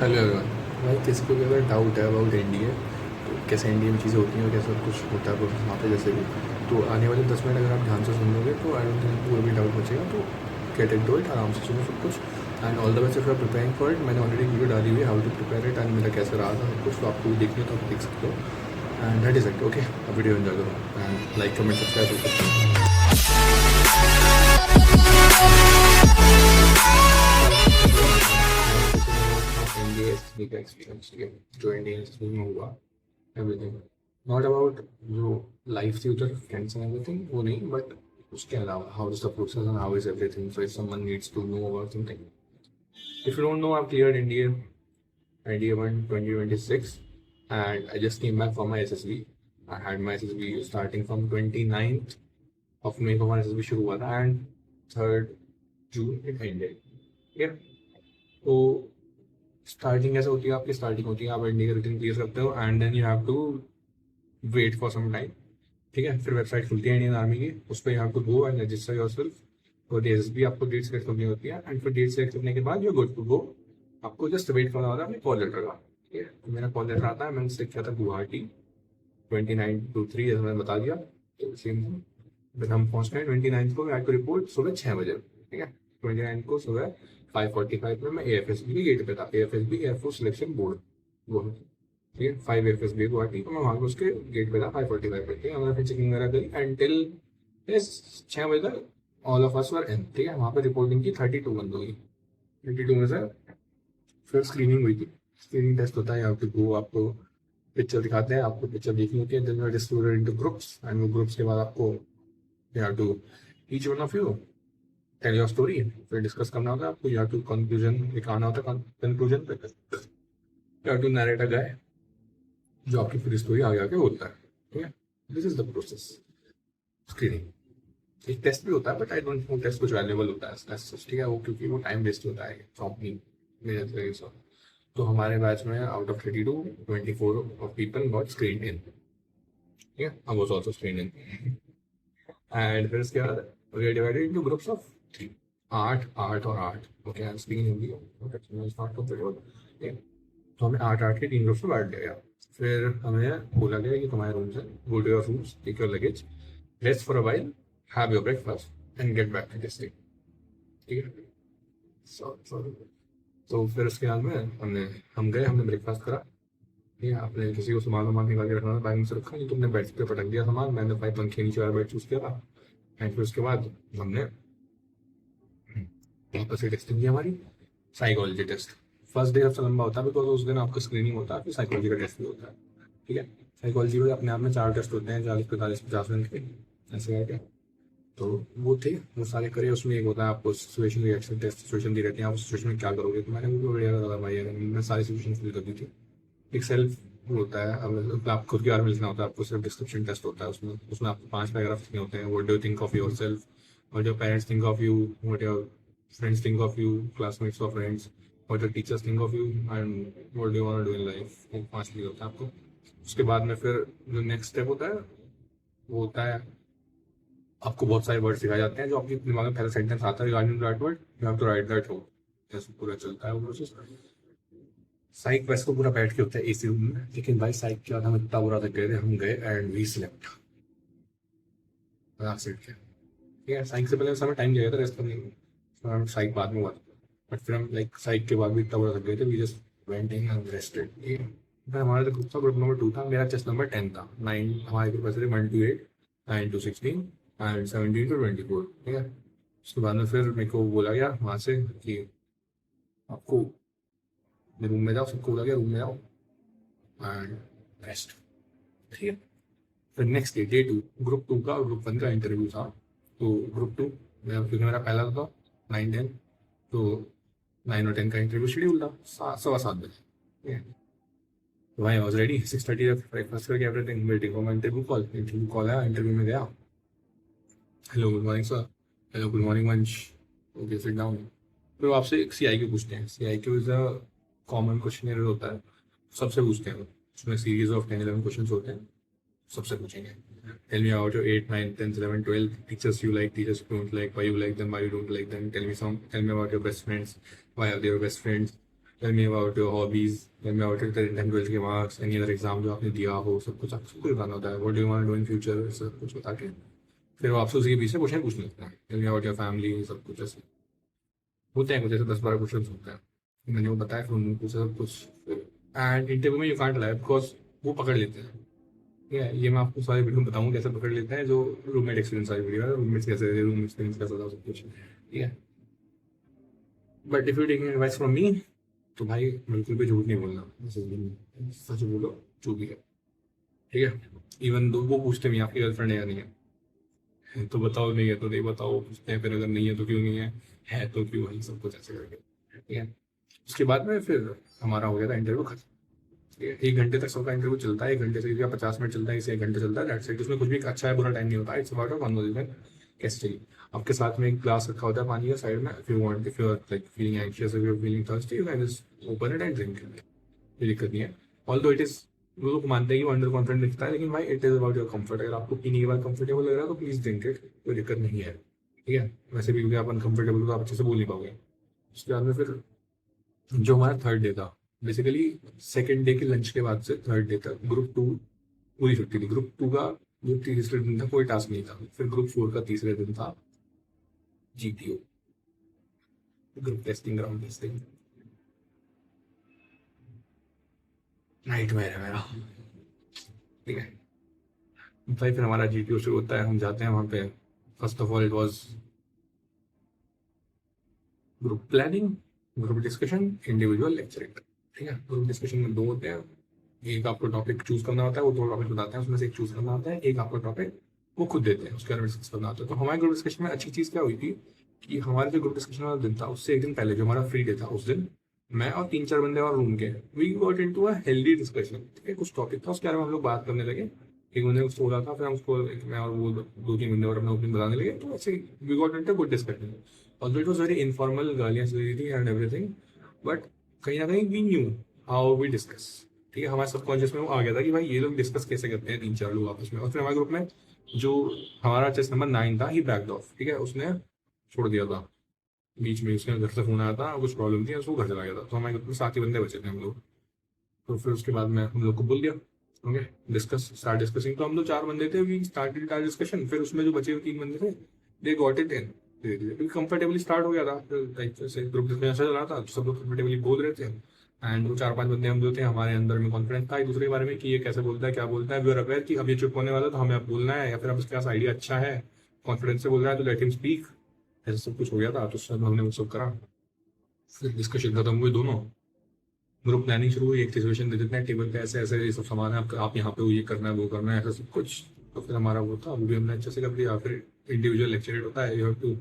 Hello everyone. भाई किसी को भी अगर डाउट है अबाउट एनडीए, तो कैसे एनडीए में चीज़ें होती हैं और कैसा कुछ होता है प्रोसेस वहाँ पे जैसे भी, तो आने वाले 10 मिनट अगर आप ध्यान से सुन लोगे तो आई डोंट थिंक कोई भी डाउट बचेगा। तो गेट इट डू इट, आराम से सुनो सब कुछ। And all the best if you are preparing for it. मैंने ऑलरेडी वीडियो डाली हुई है how to prepare it and मेरा कैसे रहा था सब कुछ, तो आपको भी देखनी हो तो आप देख सकते हो। And that is it. Okay, अब वीडियो एंजॉय करो एंड लाइक कमेंट सब्सक्राइब सब कुछ। एनडीए का एक्सपीरियंस जो एनडीए में हुआ, एवरीथिंग नॉट अबाउट जो लाइफ थी उधर फ्रेंड्स एंड एवरीथिंग, वो नहीं, बट उसके अलावा how is the process and how is everything. So if someone needs to know about something, if you don't know, I cleared India 1 2026 and I just came back from my SSB. I had my SSB starting from 29th of May को हमारा SSB शुरू हुआ था and 3rd June it ended. ठीक है, तो starting कैसे होती है आपकी? स्टार्टिंग होती है आप एनडीए का रूटीन क्लियर करते हो and then you have to wait for some time. ठीक है, फिर वेबसाइट खुलती है इंडियन आर्मी की, उस पर you have to go and register yourself. तो एस भी आपको डेट सेलेक्ट करनी होती है एंड फिर डेट सेलेक्ट करने के बाद यू गुड टू गो। आपको जस्ट वेट करना होता है अपने कॉल लेटर का। ठीक है, तो मेरा कॉल लेटर आता है, मैंने सेलेक्ट किया था गुवाहाटी 29/2/3, जैसे मैंने बता दिया। तो सेम फिर हम पहुँचते हैं 29 को। आई को रिपोर्ट सुबह 6 बजे। ठीक है, 29 को सुबह 5:45 में मैं AFSB के गेट पे था। AFSB एयरफोर्स सिलेक्शन बोर्ड, वो है। ठीक है, 5 FSB गुवाहाटी, तो मैं वहाँ पे उसके गेट पे था 5:45 पे। ठीक है, मैंने फिर चेकिंग वगैरह करी एंड टिल 6 बजे तक ऑल ऑफ अस वर इन। ठीक है, वहाँ पे रिपोर्टिंग की 32 बंदों की। 32 में से फिर स्क्रीनिंग हुई थी। स्क्रीनिंग टेस्ट होता है, यहाँ पे गो आपको पिक्चर दिखाते हैं, आपको पिक्चर देखनी होती है, then you are distributed into groups and वो ग्रुप्स के बाद आपको you have to each one of you tell your story. फिर डिस्कस करना होता है आपको, यू हैव टू कंक्लूजन एक आना होता है, कंक्लूजन पे यू हैव टू नरेट अ गाय जो आपकी पूरी स्टोरी आगे आगे बोलता है। ठीक है, this is the process screening. एक टेस्ट भी होता है but I don't think test कुछ वैल्यूएबल होता है। ठीक है, वो क्योंकि वो टाइम वेस्ट होता है कंपनी मेरे तरीके से। तो हमारे बैच में out of 32 24 of people got screen in. ठीक है, I was also screen in and फिर उसके बाद we are divided into groups of 3, 8 8 और 8। Okay, I am speaking Hindi. Okay, it's not comfortable. ठीक है, तो हमें 8 8 के 3 ग्रुप्स में बांट दिया गया। फिर हमें बोला गया कि तुम्हारे रूम से go to your rooms, take your luggage, rest for a while, have your breakfast and get back to the stay. ठीक है, सॉरी। तो फिर उसके बाद में हम गए, हमने ब्रेकफास्ट करा। ठीक है, आपने किसी को सामान वामान निकाल के रखना था, बैग में से रखा नहीं, तुमने बेड पे पटक दिया सामान। मैंने भाई पंखे नीचे वाला बेड चूज किया था एंड फिर उसके बाद हमने वापस से टेस्टिंग की हमारी साइकोलॉजी टेस्ट। फर्स्ट डे सबसे लंबा होता है बिकॉज उस दिन आपका स्क्रीनिंग होता है, फिर साइकोलॉजी का टेस्ट भी होता है। ठीक है, साइकोलॉजी में अपने आप में 4 टेस्ट होते हैं, 40 45 50 मिनट के, ऐसे करके। तो वो थे, वो सारे करे। उसमें एक होता है आपको सिचुएशन रिएक्शन टेस्ट, सिचुएशन दी रहती है, आप उस सिचुएशन में क्या करोगे। तो मैंने वो बढ़िया लगा भाई, मैंने सारी सिचुएशन फिल कर दी थी। एक सेल्फ वो होता है, अब आप खुद के बारे में लिखना होता है आपको, सिर्फ डिस्क्रिप्शन टेस्ट होता है उसमें। उसमें आपको 5 पैराग्राफ लिखने होते हैं। What do you think of yourself, what your parents think of you, what your friends think of you, classmates और friends, what your teachers think of you and what do you want to do in life. वो 5 लिखे होता है आपको। उसके बाद में फिर जो नेक्स्ट स्टेप होता है वो होता है आपको बहुत सारे वर्ड सिखाए जाते हैं, जो आपके दिमाग में पहला सेंटेंस आता है regarding that word, you have to write that हो। ऐसे पूरा चलता है वो प्रोसेस। साइक वैसे को पूरा बैठ के होता है एसी रूम में, लेकिन भाई साइक के बाद हम इतना बुरा थक गए थे, हम गए एंड वी स्लेप्ट। सीट के ठीक है, साइक से पहले समय टाइम दिया था रेस्ट करने में, फिर हम साइक बाद में हुआ। बट फिर हम लाइक साइक के बाद भी इतना बुरा थक गए थे, we just went in and rested. फिर हमारा जो ग्रुप था, ग्रुप नंबर 2 था, मेरा चेस्ट नंबर 10 था। 9 हमारे ग्रुप ऐसे थे, 1 to 8, 9 to 16 एंड 17 to 24। ठीक है, उसके बाद में फिर मेरे को बोला गया वहाँ से कि आपको रूम में जाओ, सबको बोला गया रूम में जाओ एंड रेस्ट। ठीक है, फिर नेक्स्ट डे 2 ग्रुप 2 का और ग्रुप 1 का इंटरव्यू था। तो ग्रुप 2 क्योंकि मेरा पहला था 9 10, तो 9 और 10 का इंटरव्यू शेड्यूल था 7:15 बजे। ठीक है, तो भाई आई वॉज रेडी 6:30 ब्रेकफास्ट करके everything, waiting for my interview call आया, इंटरव्यू में गया। Hello good morning sir, hello good morning वंश, ओके सिट डाउन। फिर वो आपसे एक CIQ पूछते हैं। CIQ is a common question होता है, सबसे पूछते हैं। उसमें सीरीज ऑफ 10-11 क्वेश्चन होते हैं, सबसे पूछेंगे। Tell me about your 8 9 10 11 12 teachers you like, teachers you don't like, why you like them, why you don't like them. Tell me about your best friends, why are they your best friends. Tell me about your hobbies, tell me about your 10th-12th के marks, any other exam जो आपने दिया हो, सब कुछ आपको बताना होता है। What do you want to do in future, सब कुछ बता के फिर वो आपसे उसी के पीछे क्वेश्चन पूछने लगते हैं। Tell me about your family, सब कुछ ऐसे होते हैं, कुछ ऐसे 10-12 क्वेश्चन होते हैं। मैंने वो बताया, फिर उन्होंने पूछा सब कुछ। एंड इंटरव्यू में यू कांट लाई बिकॉज वो पकड़ लेते हैं। ठीक है, ये मैं आपको सारी वीडियो में बताऊँ कैसे पकड़ लेते हैं, जो रूममेट एक्सपीरियंस वाली वीडियो है, रूममेट्स कैसे थे, रूम एक्सपीरियंस कैसा था, सब कुछ। ठीक है, but if you taking advice from me, तो भाई बिल्कुल भी झूठ नहीं बोलना, सच बोलो जो भी है। ठीक है, इवन दो वो पूछते भी आपकी गर्लफ्रेंड है या नहीं है, तो बताओ, नहीं है तो नहीं बताओ, पूछते हैं फिर अगर नहीं है तो क्यों नहीं है तो क्यों है, सब कुछ ऐसे करके। ठीक है, उसके बाद में फिर हमारा हो गया था इंटरव्यू खत्म। ठीक है, 1 घंटे तक सबका इंटरव्यू चलता है, 1 घंटे से या 50 मिनट चलता है, इसे 1 घंटे चलता है, दैट्स इट। उसमें कुछ भी अच्छा है बुरा टाइम नहीं होता, इट्स अबाउट अ कन्वर्सेशन कैसे चाहिए। आपके साथ में एक ग्लास रखा होता है पानी का साइड में, if you want, if you are like feeling anxious, if you are feeling thirsty, you can just open it and drink it, कोई दिक्कत नहीं है। ऑल्दो इट इज, वो लोग मानते हैं कि वो अंडर कॉन्फिडेंट दिखता है, लेकिन भाई it is about your comfort. अगर आपको पीने के बाद कंफर्टेबल लग रहा है तो प्लीज ड्रिंक इट, कोई दिक्कत नहीं है। ठीक है, वैसे भी क्योंकि आप अनकंफर्टेबल हो तो आप अच्छे से बोल नहीं पाओगे। उसके बाद में फिर जो हमारा थर्ड डे था, बेसिकली सेकेंड डे के लंच के बाद से थर्ड डे तक ग्रुप 2 पूरी छुट्टी थी। ग्रुप 2 का जो तीसरे दिन था कोई टास्क नहीं था। फिर ग्रुप 4 का तीसरे दिन था GTO, group testing, ground testing. Nightmare है मेरा। ठीक है भाई, फिर हमारा जीटीओ शुरू होता है, हम जाते हैं वहाँ पे। First of all it was group planning, group discussion, individual lecturing. ठीक है, ग्रुप डिस्कशन में 2 होते हैं, एक आपको टॉपिक चूज करना होता है, वो 2 टॉपिक बताते हैं, उसमें से एक चूज करना होता है, एक आपको टॉपिक वो खुद देते हैं, उसके बारे में डिस्कस करना होता है। तो हमारे ग्रुप डिस्कशन में अच्छी चीज़ क्या हुई थी कि हमारे जो ग्रुप डिस्कशन वाला दिन था उससे एक दिन पहले जो हमारा फ्री डे था, उस दिन मैं और 3-4 बंदे और रूम के, we got into a healthy discussion. ठीक है, कुछ टॉपिक था उसके बारे में हम लोग बात करने लगे। एक बंदे को बोला था, फिर हम उसको मैं और वो 2-3 बंदे और अपना ओपिनियन बताने लगे, तो ऐसे we got into good discussion. Although it was very informal, गालियाँ चल रही थी एंड एवरीथिंग, बट कहीं ना कहीं we knew how we discuss. ठीक है, हमारे सबकॉन्शियस में वो आ गया था कि भाई ये लोग डिस्कस कैसे करते हैं 3-4 लोग आपस में। और फिर हमारे ग्रुप में जो हमारा चेस नंबर 9 था, ही बैक्ड ऑफ। ठीक है, उसने छोड़ दिया था बीच में, उसके घर से फोन आया था, कुछ प्रॉब्लम थी, उसको घर चला गया था। तो हमारे ग्रुप में 7 ही बंदे बचे थे हम लोग। तो फिर उसके बाद में हम लोग को बोल दिया, ओके डिस्कस, स्टार्ट डिस्कसिंग। तो हम लोग 4 बंदे थे, वी स्टार्टेड आवर डिस्कशन। फिर उसमें जो बचे हुए 3 बंदे थे, दे गॉट इट इन, क्योंकि कंफर्टेबली स्टार्ट हो गया था। लाइक जैसे ग्रुप डिस्कशन चल रहा था तो सब लोग कंफर्टेबली बोल रहे थे। एंड वो 4-5 बंदे हम जो थे, हमारे अंदर में कॉन्फिडेंस था एक दूसरे के बारे में कि ये कैसे बोलता है, क्या बोलता है। वी आर अवेयर कि अब ये चुप होने वाला है, तो हमें अब बोलना है, या फिर अब इसके पास आइडिया अच्छा है, कॉन्फिडेंस से बोल रहा है, तो लेट हिम स्पीक। ऐसा सब कुछ हो गया था, तो सब हमने वो सब करा। फिर डिस्कशन खत्म हुए दोनों, ग्रुप प्लानिंग शुरू हुई। एक सिचुएशन दे देते हैं टेबल पे, ऐसे ऐसे ये सब सामान है, आप यहाँ पे ये करना है, वो करना है, ऐसा सब कुछ। तो फिर हमारा वो था, वो भी हमने अच्छे से कर दिया। फिर इंडिविजुअल लेक्चर होता है, you have to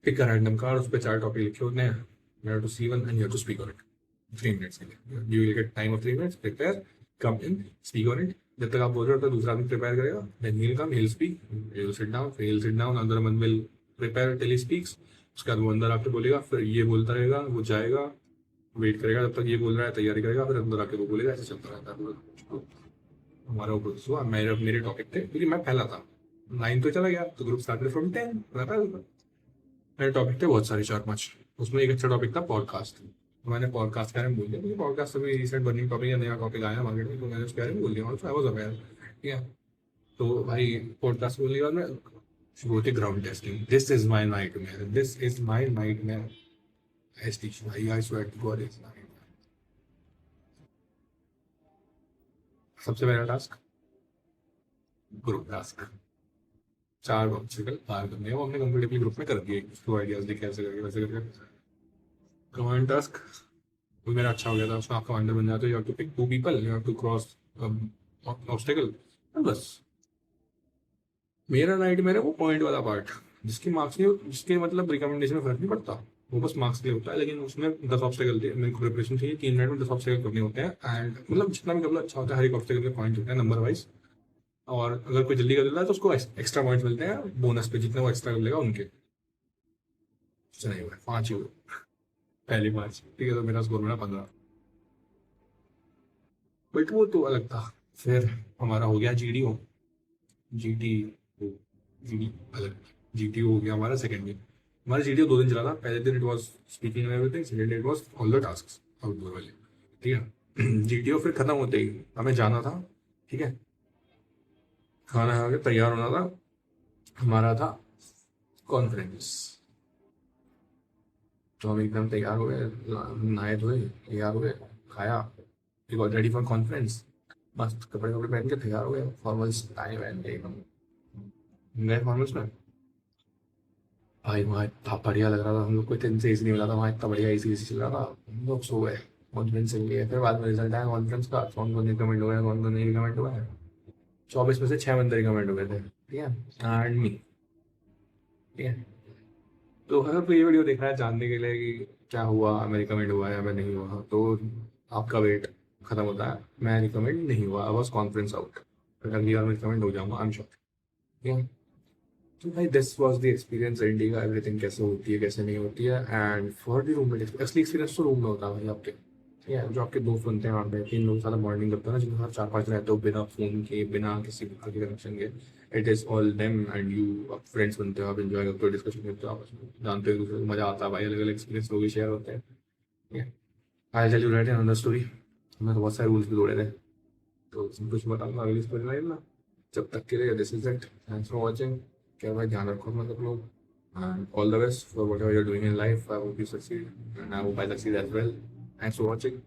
pick a random card, उस पर 4 टॉपिक लिखे होते हैं, you have to see one and you have to speak on it 3 minutes के लिए। You will get time of 3 minutes, prepare, come in, speak on it. जब तक आप बोल रहे हो तब दूसरा आदमी प्रिपेयर करेगा, then he will come, he will speak, he will sit down, फिर he will sit down, other one will prepare till he speaks. उसके बाद वो अंदर आके बोलेगा, फिर ये बोलता रहेगा, वो जाएगा, वेट करेगा जब तक ये बोल रहा है, तैयारी करेगा, फिर अंदर आके वो बोलेगा, ऐसे चलता रहता है। तो हमारा वो प्रोसेस हुआ। मेरे टॉपिक थे क्योंकि मैं पहला था, 9 तो चला गया, तो ग्रुप स्टार्टेड फ्रॉम 10, मैं पहला था। मेरे टॉपिक थे बहुत सारे, 4-5। उसमें एक अच्छा टॉपिक था पॉडकास्ट। तो मैंने पॉडकास्ट के बारे में बोल दिया, क्योंकि पॉडकास्ट अभी रिसेंट बर्निंग टॉपिक या नया टॉपिक आया मार्केट में, तो मैंने उसके बारे में बोल दिया, और आई वाज अवेयर। ठीक है, तो भाई पॉडकास्ट बोलने के बाद में शुरू होती ground testing. This is my nightmare, this is my nightmare, S T I swear to God is. सबसे पहला टास्क ग्रुप टास्क, 4 ऑब्स्टिकल पार करने हैं, वो हमने कंफर्टेबली ग्रुप में कर दिए, उसको आइडियाज दिखे ऐसे करके वैसे करके। कमांड टास्क वो मेरा अच्छा हो गया था, उसमें आप कमांडर बन जाते हो, you have to pick 2 people, you have to cross obstacle, बस। मेरा राइट मेरा वो पॉइंट वाला पार्ट, जिसकी मार्क्स नहीं, जिसके मतलब रिकमेंडेशन में फर्क नहीं पड़ता, वो बस मार्क्स के लिए होता है। लेकिन उसमें 10 ऑब्स्टिकल थे, मेरी प्रिपरेशन थी 3 मिनट में 10 ऑब्स्टिकल करने होते हैं। एंड मतलब जितना भी कबला अच्छा होता है, हर एक ऑब्स्टिकल के पॉइंट होते हैं नंबर वाइज। और अगर कोई जल्दी कर देता है तो उसको एक्स्ट्रा पॉइंट्स मिलते हैं बोनस पे, जितने वो एक्स्ट्रा कर लेगा उनके। कुछ नहीं हुआ, 5 ही हुए, पहली 5। ठीक है, तो मेरा स्कोर मिला 15, बट वो तो अलग था। फिर हमारा हो गया जीडीओ, जीटी जीडी अलग, जीटीओ हो गया हमारा सेकंड में। हमारा जीटीओ 2 दिन चला था। पहले दिन it was speaking and everything, second day it was all the tasks. Outdoor वाले, ठीक है। जीटीओ फिर खत्म होते ही हमें जाना था, ठीक है, खाना खा के तैयार होना था, हमारा था कॉन्फ्रेंस। तो हम एकदम तैयार हो गए, नहाए धोए तैयार हो गए, खाया, we got ready for conference. मस्त कपड़े कपड़े पहन के तैयार हो गए, फॉर्मल्स टाई पहन के एकदम गए फॉर्मल्स में। भाई वहाँ इतना बढ़िया लग रहा था, हम लोग को इतने से नहीं मिला था, वहाँ इतना बढ़िया एसी चल रहा था, हम लोग सो गए। कॉन्फ्रेंस चल गए, फिर बाद में रिजल्ट आया कॉन्फ्रेंस का, कौन कौन रिकमेंड हुआ है कौन कौन नहीं रिकमेंड हुआ है। 24 में से 6 बंदे रिकमेंड हुए थे, ठीक है, एंड मी, ठीक है। तो अगर कोई ये वीडियो देख रहा है जानने के लिए कि क्या हुआ, मैं रिकमेंड हुआ है मैं नहीं हुआ, तो आपका वेट खत्म होता है। मैं रिकमेंड नहीं हुआ, I was conference out, but अगली बार मैं रिकमेंड हो जाऊंगा, आई एम श्योर, ठीक है। तो भाई this was the experience Andy का, एवरीथिंग कैसे होती है कैसे नहीं होती है। एंड फॉर द रूममेट असली एक्सपीरियंस तो रूम में होता है भाई आपके, ठीक है। जो आपके दोस्त बनते हैं वहाँ पे, 3 लोग साथ बॉन्डिंग करते हैं ना, जिनके साथ 4-5 रहते हो बिना फ़ोन के, बिना किसी प्रकार के कनेक्शन के, it is all them and you. आप फ्रेंड्स बनते हो, आप एंजॉय करते हो, डिस्कशन करते हो आपस में, जानते हो एक दूसरे को, मज़ा आता है भाई, अलग अलग एक्सपीरियंस लोग शेयर होते हैं, ठीक है। I tell you right another story. मैं तो बहुत सारे रूल्स भी तोड़े थे, तो सब कुछ बताऊंगा अगली स्टोरी लाइन में। जब तक के लिए this is it, thanks for watching. क्या भाई ध्यान रखो अपना सब लोग, and all the best for whatever you're doing in life. I hope you succeed and I hope I succeed as well. Thanks for watching.